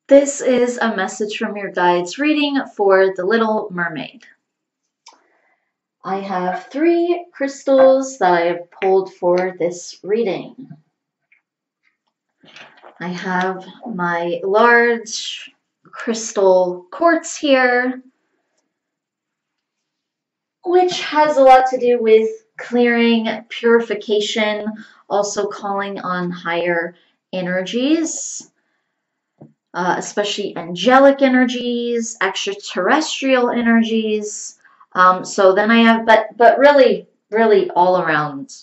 This is a message from your guides reading for The Little Mermaid. I have 3 crystals that I have pulled for this reading. I have my large crystal quartz here, which has a lot to do with clearing, purification, also calling on higher energies. Especially angelic energies, extraterrestrial energies. So then I have, but really all around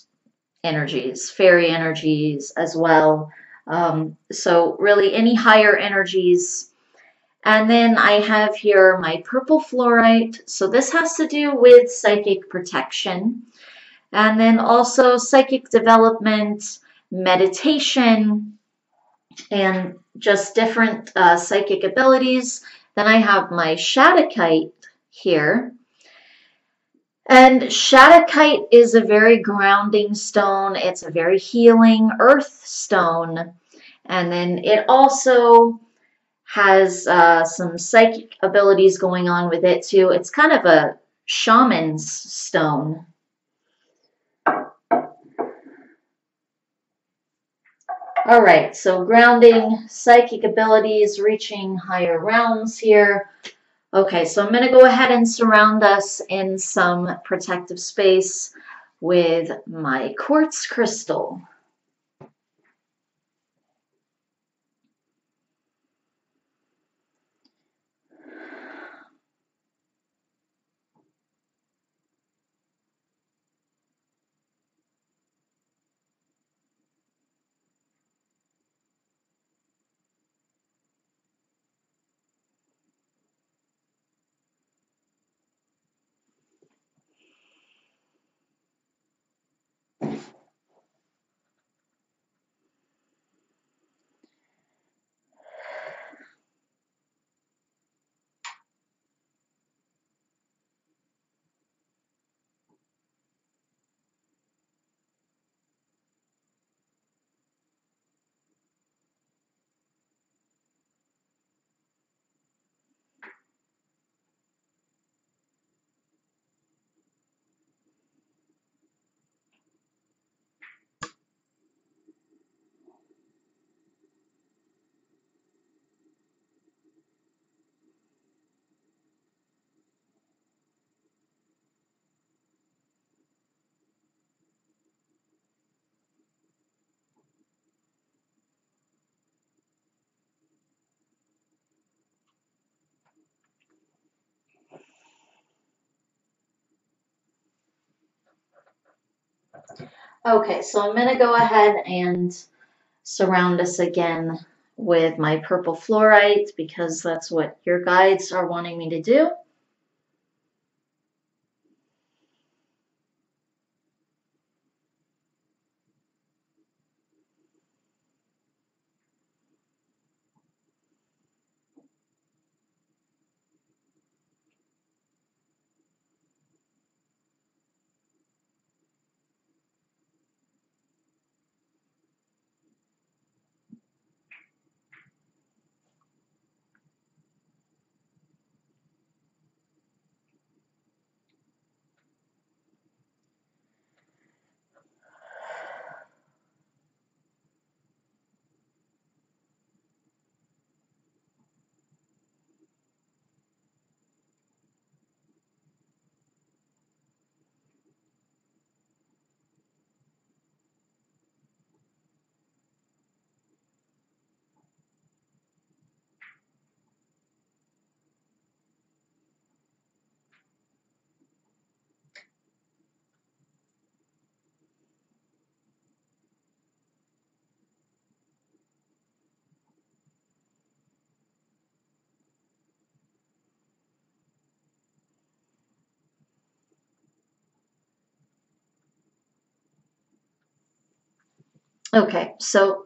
energies, fairy energies as well. So really any higher energies. And then I have here my purple fluorite. So this has to do with psychic protection. And then also psychic development, meditation, and just different psychic abilities. Then I have my Shadakite here. And Shadakite is a very grounding stone. It's a very healing earth stone. And then it also has some psychic abilities going on with it too. It's kind of a shaman's stone. All right, so grounding, psychic abilities, reaching higher realms here. Okay, so I'm going to go ahead and surround us in some protective space with my quartz crystal. Okay, so I'm going to go ahead and surround us again with my purple fluorite because that's what your guides are wanting me to do. Okay, so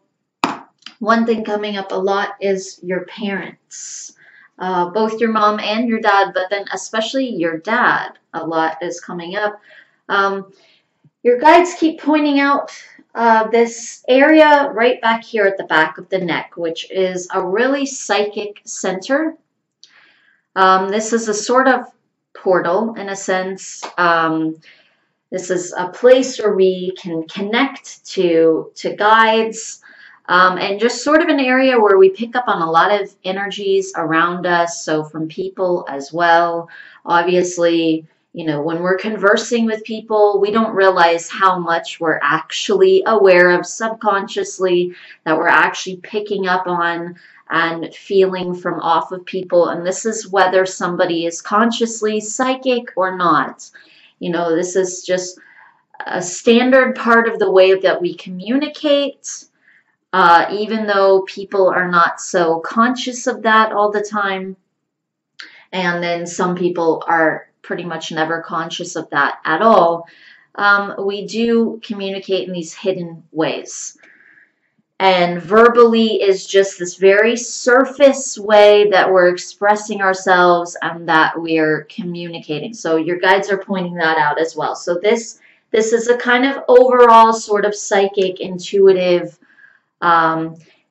one thing coming up a lot is your parents. Both your mom and your dad, but then especially your dad, a lot is coming up. Your guides keep pointing out This area right back here at the back of the neck, which is a really psychic center. This is a sort of portal in a sense. This is a place where we can connect to guides, and just sort of an area where we pick up on a lot of energies around us. So from people as well. Obviously, you know, when we're conversing with people, we don't realize how much we're actually aware of subconsciously, that we're actually picking up on and feeling from off of people. And this is whether somebody is consciously psychic or not. You know, this is just a standard part of the way that we communicate, even though people are not so conscious of that all the time. And then some people are pretty much never conscious of that at all. We do communicate in these hidden ways. And verbally is just this very surface way that we're expressing ourselves and that we're communicating. So your guides are pointing that out as well. So this is a kind of overall sort of psychic, intuitive,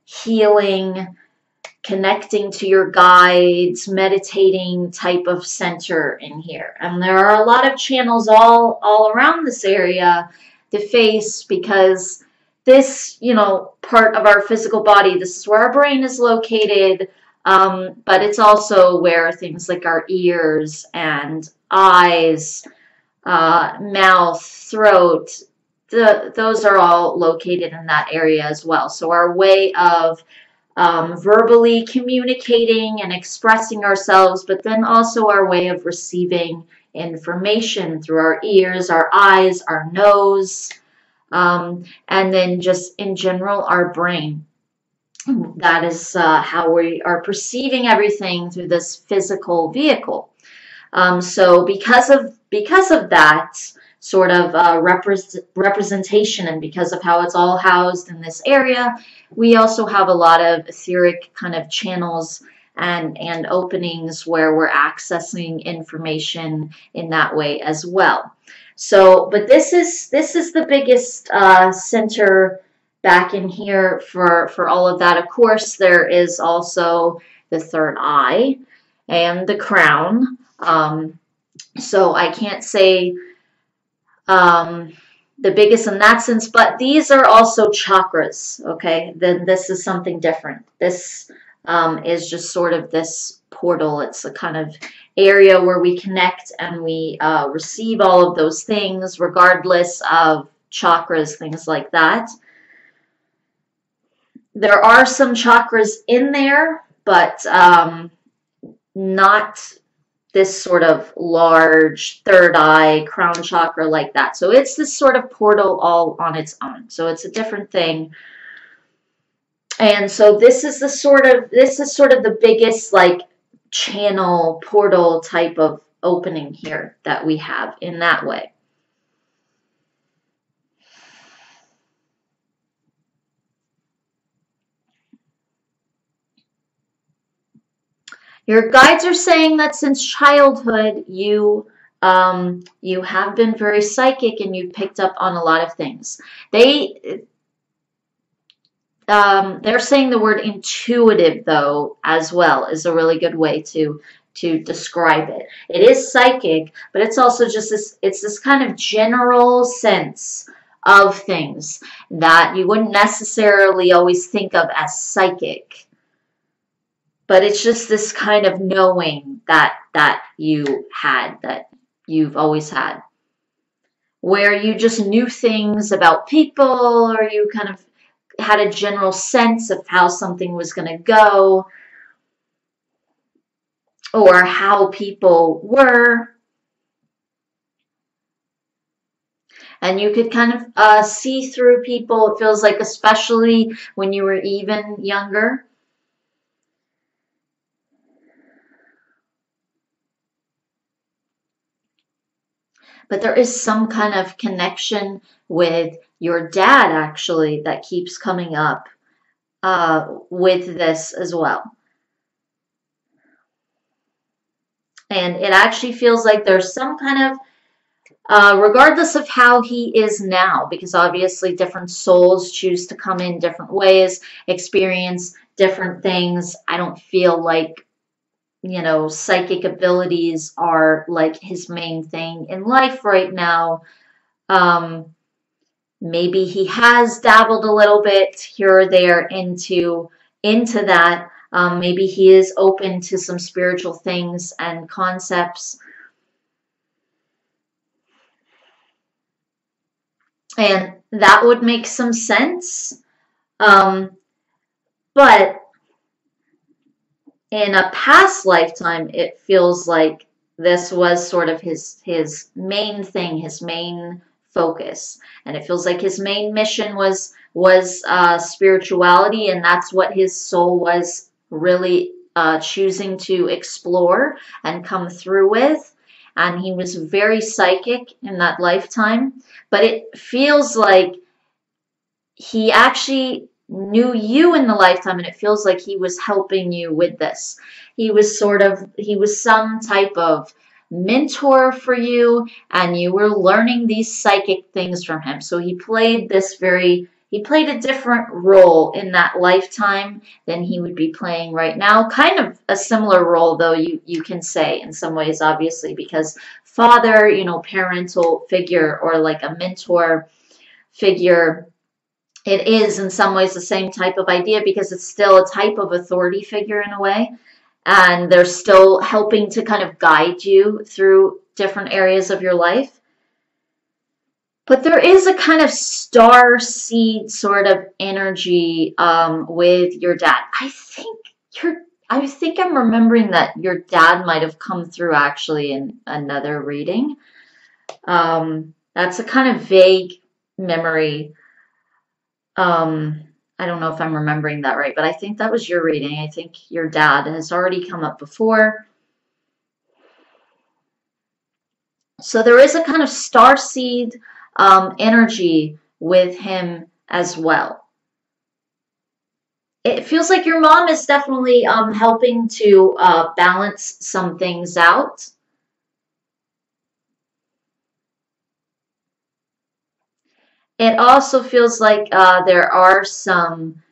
healing, connecting to your guides, meditating type of center in here. And there are a lot of channels all around this area to face, because this, you know, part of our physical body, this is where our brain is located, but it's also where things like our ears and eyes, mouth, throat, those are all located in that area as well. So our way of verbally communicating and expressing ourselves, but then also our way of receiving information through our ears, our eyes, our nose, and then just in general, our brain. That is how we are perceiving everything through this physical vehicle. So because of that sort of representation, and because of how it's all housed in this area, we also have a lot of etheric kind of channels and openings where we're accessing information in that way as well. So, but this is the biggest center back in here for all of that. Of course, there is also the third eye and the crown. So I can't say the biggest in that sense, but these are also chakras, okay? Then this is something different. This is just sort of this portal. It's a kind of area where we connect and we receive all of those things, regardless of chakras, things like that. There are some chakras in there, but not this sort of large third eye crown chakra like that. So it's this sort of portal all on its own. So it's a different thing. And so this is sort of the biggest like channel portal type of opening here that we have in that way. Your guides are saying that since childhood, you have been very psychic and you've picked up on a lot of things. They're saying the word intuitive, though, as well, is a really good way to describe it. It is psychic, but it's also just this kind of general sense of things that you wouldn't necessarily always think of as psychic. But it's just this kind of knowing that you've always had, where you just knew things about people, or you kind of had a general sense of how something was going to go, or how people were. And you could kind of see through people, it feels like, especially when you were even younger. But there is some kind of connection with your dad, actually, that keeps coming up with this as well. And it actually feels like there's some kind regardless of how he is now, because obviously different souls choose to come in different ways, experience different things. I don't feel like, you know, psychic abilities are like his main thing in life right now. Um, Maybe he has dabbled a little bit here or there into that. Maybe he is open to some spiritual things and concepts, and that would make some sense. Um, but in a past lifetime, it feels like this was sort of his main thing, his main focus, and it feels like his main mission was spirituality, and that's what his soul was really choosing to explore and come through with. And he was very psychic in that lifetime, but it feels like he actually knew you in the lifetime, and it feels like he was helping you with this. He was some type of mentor for you, and you were learning these psychic things from him. So he played a different role in that lifetime than he would be playing right now. Kind of a similar role, though, you can say in some ways, obviously, because father, you know, parental figure or like a mentor figure, it is in some ways the same type of idea because it's still a type of authority figure in a way. And they're still helping to kind of guide you through different areas of your life. But there is a kind of star seed sort of energy with your dad. I think I'm remembering that your dad might have come through actually in another reading. That's a kind of vague memory. I don't know if I'm remembering that right, but I think that was your reading. I think your dad has already come up before. So there is a kind of starseed energy with him as well. It feels like your mom is definitely helping to balance some things out. It also feels like there are some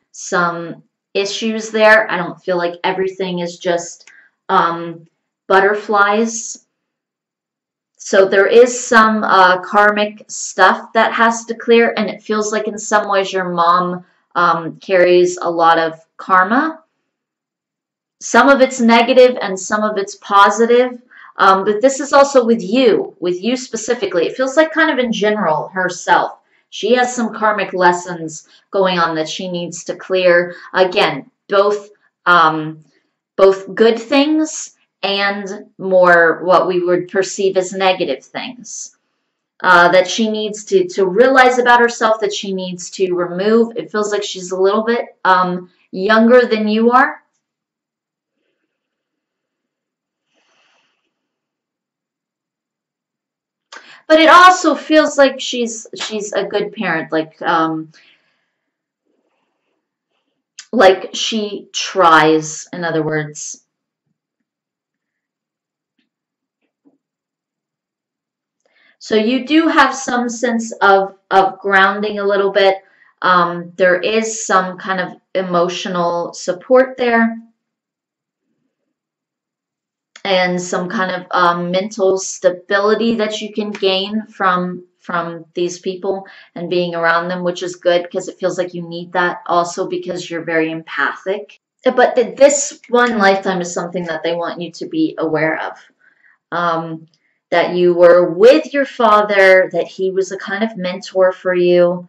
issues there. I don't feel like everything is just um, butterflies. So there is some karmic stuff that has to clear, and it feels like in some ways your mom carries a lot of karma. Some of it's negative and some of it's positive. But this is also with you specifically. It feels like kind of in general herself. She has some karmic lessons going on that she needs to clear. Again, both good things and more what we would perceive as negative things. That she needs to realize about herself, that she needs to remove. It feels like she's a little bit younger than you are. But it also feels like she's a good parent, like she tries, in other words. So you do have some sense of grounding a little bit. There is some kind of emotional support there and some kind of mental stability that you can gain from these people and being around them, which is good because it feels like you need that also because you're very empathic. But this one lifetime is something that they want you to be aware of. Um, that you were with your father, that he was a kind of mentor for you.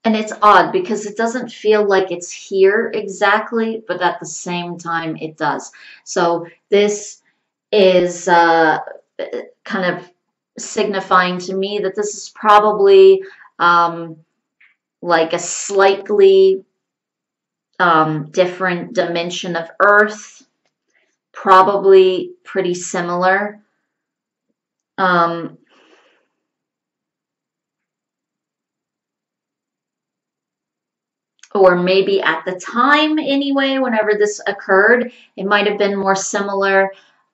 And it's odd because it doesn't feel like it's here exactly, but at the same time it does. So this is kind of signifying to me that this is probably um, like a slightly different dimension of Earth, probably pretty similar. Um, or maybe at the time anyway, whenever this occurred, it might have been more similar.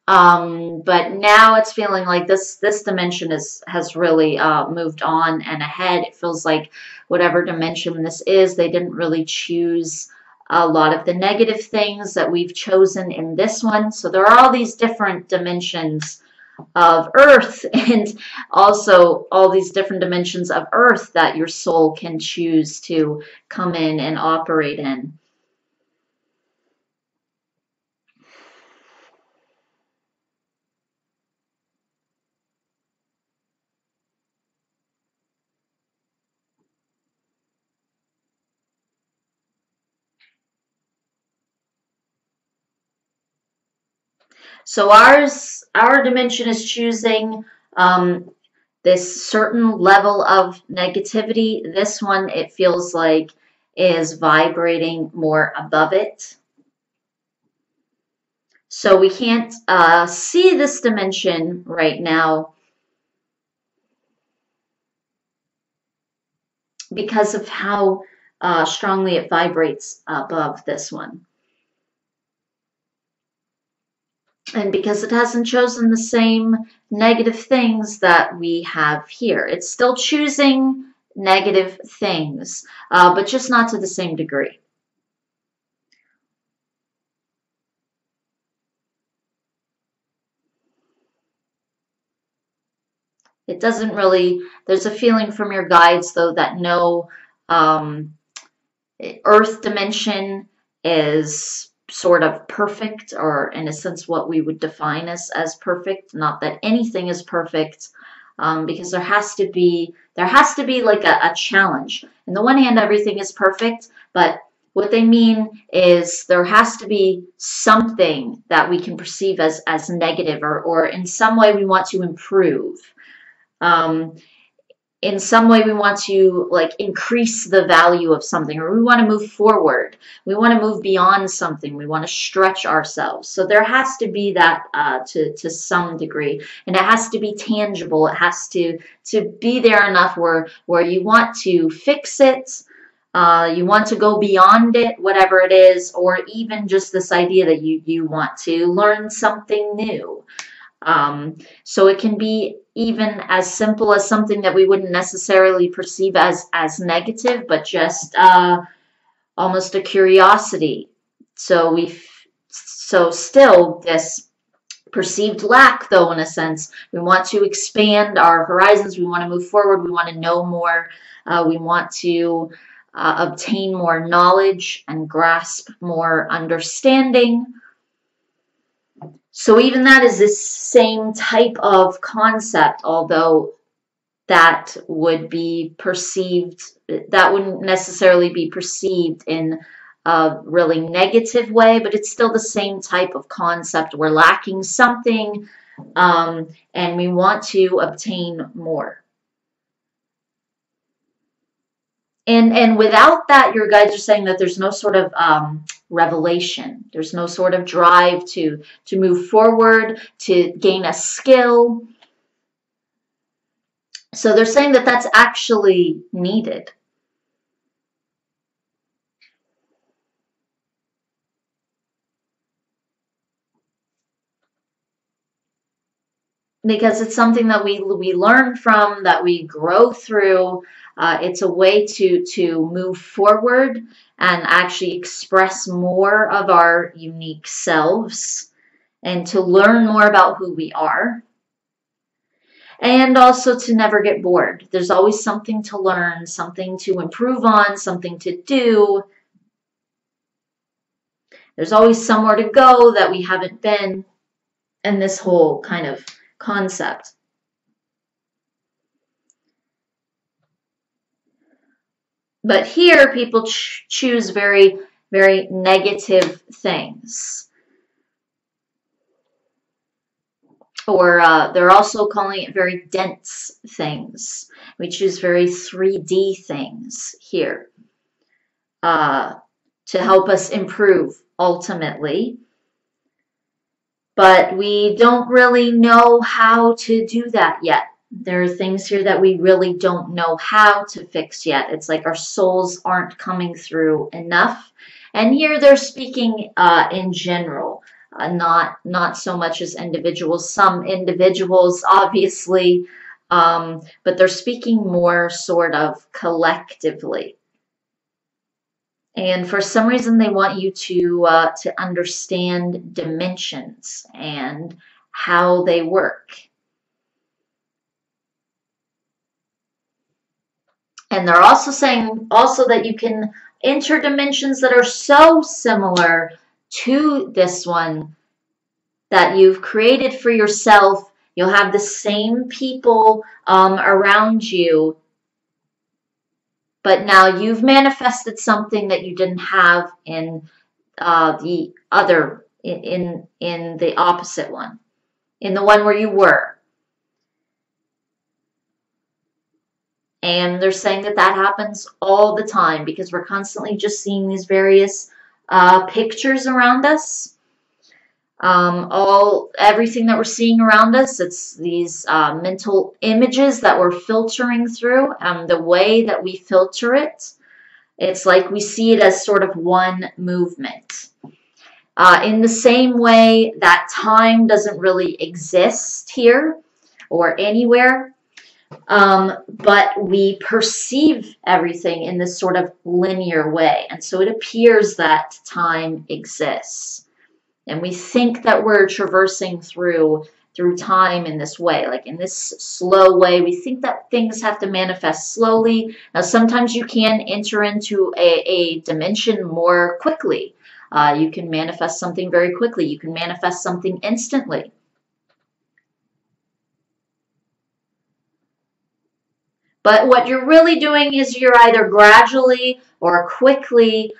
But now it's feeling like this dimension has really moved on and ahead. It feels like whatever dimension this is, they didn't really choose a lot of the negative things that we've chosen in this one. So there are all these different dimensions of Earth, and also all these different dimensions of Earth that your soul can choose to come in and operate in. So our dimension is choosing this certain level of negativity. This one, it feels like, is vibrating more above it. So we can't see this dimension right now because of how strongly it vibrates above this one. And because it hasn't chosen the same negative things that we have here. It's still choosing negative things, but just not to the same degree. It doesn't really, there's a feeling from your guides, though, that no Earth dimension is sort of perfect, or in a sense what we would define as perfect. Not that anything is perfect, because there has to be like a challenge. On the one hand, everything is perfect, but what they mean is there has to be something that we can perceive as negative, or in some way we want to improve. In some way we want to like increase the value of something, or we want to move forward. We want to move beyond something. We want to stretch ourselves. So there has to be that to some degree, and it has to be tangible. It has to be there enough where you want to fix it. You want to go beyond it, whatever it is, or even just this idea that you want to learn something new. So it can be even as simple as something that we wouldn't necessarily perceive as negative, but just almost a curiosity. So still this perceived lack, though, in a sense. We want to expand our horizons. We want to move forward. We want to know more. We want to obtain more knowledge and grasp more understanding. So even that is this same type of concept, although that would be perceived, that wouldn't necessarily be perceived in a really negative way, but it's still the same type of concept. We're lacking something, and we want to obtain more. And without that, your guides are saying that there's no sort of revelation. There's no sort of drive to move forward, to gain a skill. So they're saying that that's actually needed. Because it's something that we learn from, that we grow through. It's a way to move forward and actually express more of our unique selves, and to learn more about who we are. And also to never get bored. There's always something to learn, something to improve on, something to do. There's always somewhere to go that we haven't been, in this whole kind of concept. But here, people choose very, very negative things. Or they're also calling it very dense things. We choose very 3D things here to help us improve ultimately. But we don't really know how to do that yet. There are things here that we really don't know how to fix yet. It's like our souls aren't coming through enough. And here they're speaking in general, not so much as individuals. Some individuals, obviously, but they're speaking more sort of collectively. And for some reason, they want you to understand dimensions and how they work. And they're also saying that you can enter dimensions that are so similar to this one that you've created for yourself. You'll have the same people around you, but now you've manifested something that you didn't have in the other, in the opposite one, in the one where you were. And they're saying that happens all the time because we're constantly just seeing these various pictures around us. Everything that we're seeing around us, it's these mental images that we're filtering through. The way that we filter it, it's like we see it as sort of one movement. In the same way that time doesn't really exist here or anywhere, but we perceive everything in this sort of linear way. And so it appears that time exists. And we think that we're traversing through time in this way, like in this slow way. We think that things have to manifest slowly. Now, sometimes you can enter into a dimension more quickly. You can manifest something very quickly. You can manifest something instantly. But what you're really doing is you're either gradually or quickly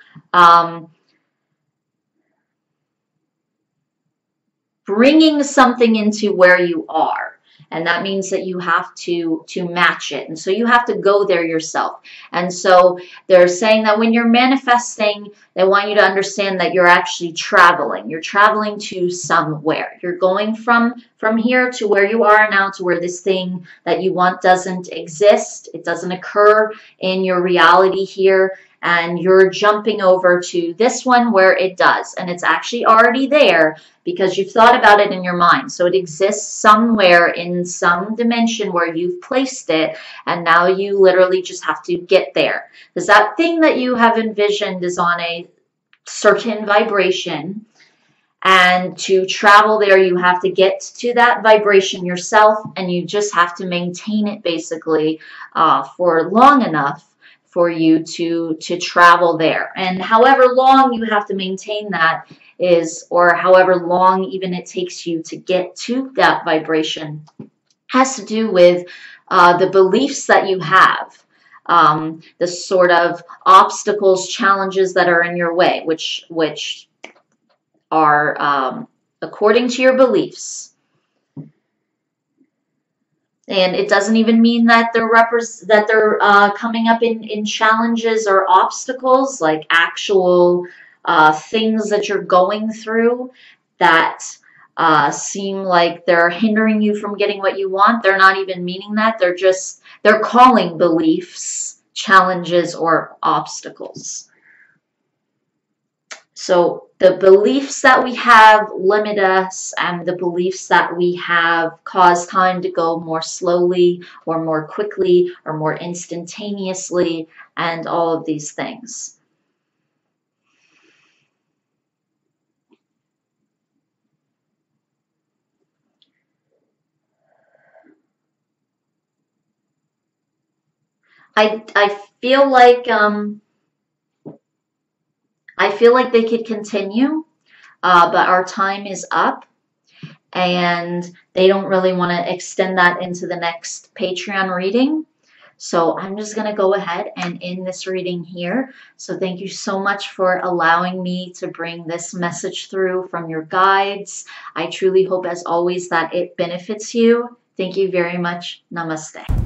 bringing something into where you are. And that means that you have to match it. And so you have to go there yourself. And so they're saying that when you're manifesting, they want you to understand that you're actually traveling. You're traveling to somewhere. You're going from here to where you are now, to where this thing that you want doesn't exist. It doesn't occur in your reality here. And you're jumping over to this one where it does. And it's actually already there because you've thought about it in your mind. So it exists somewhere in some dimension where you've placed it. And now you literally just have to get there. Because that thing that you have envisioned is on a certain vibration. And to travel there, you have to get to that vibration yourself. And you just have to maintain it basically for long enough for you to travel there. And however long you have to maintain that is, or however long even it takes you to get to that vibration, has to do with the beliefs that you have, the sort of obstacles, challenges that are in your way, which are according to your beliefs. And it doesn't even mean that they're coming up in challenges or obstacles, like actual things that you're going through that seem like they're hindering you from getting what you want. They're not even meaning that. They're calling beliefs challenges or obstacles. So the beliefs that we have limit us, and the beliefs that we have cause time to go more slowly or more quickly or more instantaneously, and all of these things. I feel like they could continue, but our time is up, and they don't really want to extend that into the next Patreon reading. So I'm just going to go ahead and end this reading here. So thank you so much for allowing me to bring this message through from your guides. I truly hope, as always, that it benefits you. Thank you very much. Namaste.